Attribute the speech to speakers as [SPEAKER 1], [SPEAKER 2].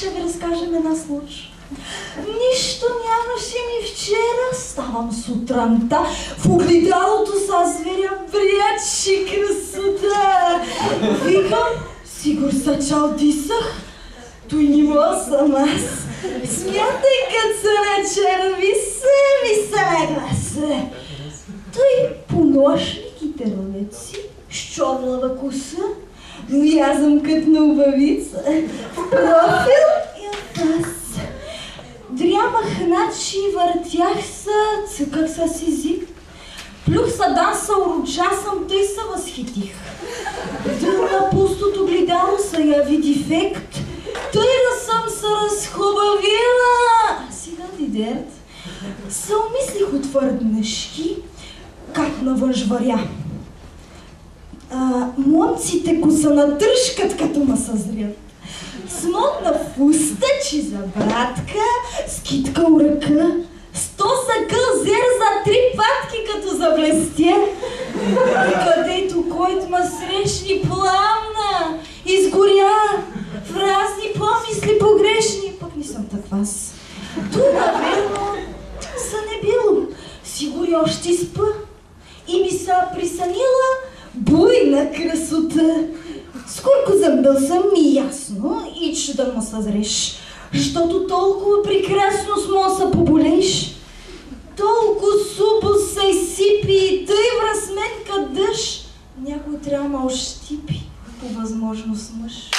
[SPEAKER 1] ще ви разкажем една случка. Нищо нямаше ми вчера. Ставам сутринта, в огледалото зазверя, брячи красота. Викам, сигур са чал дисах, той нима съм аз. Смятай, като са начерви се, ми се гласа. Той поношниките ровеци, с чорлава коса, мязам като на убавица, профил и отаз. Дрямах начи, въртях се, цъках с език. Плюх са данса, уроча съм, тъй се възхитих. На пустото гледало се яви дефект, тъй да съм се разхубавила. А сега дидерт. Се умислих отвърднъжки, как навъж варя. Момците ко са натръшкат, като ма съзрят. Смотна фустачи за братка, скитка у ръка, 100 са зер за 3 патки, като заблестя. И където който ма срещни пламна, изгоря в разни помисли погрешни, пък не съм таква аз. Ту, наверно, са не било. Сигури още спа и ми са присънила буйна красота. Скорко замдъл съм ми ясно и че да ме съзреш, защото толкова прекрасно с мо се поболеш, толкова супо се изсипи и тъй вразмен кът дъжд, някой трябва ма ощипи по възможност мъж.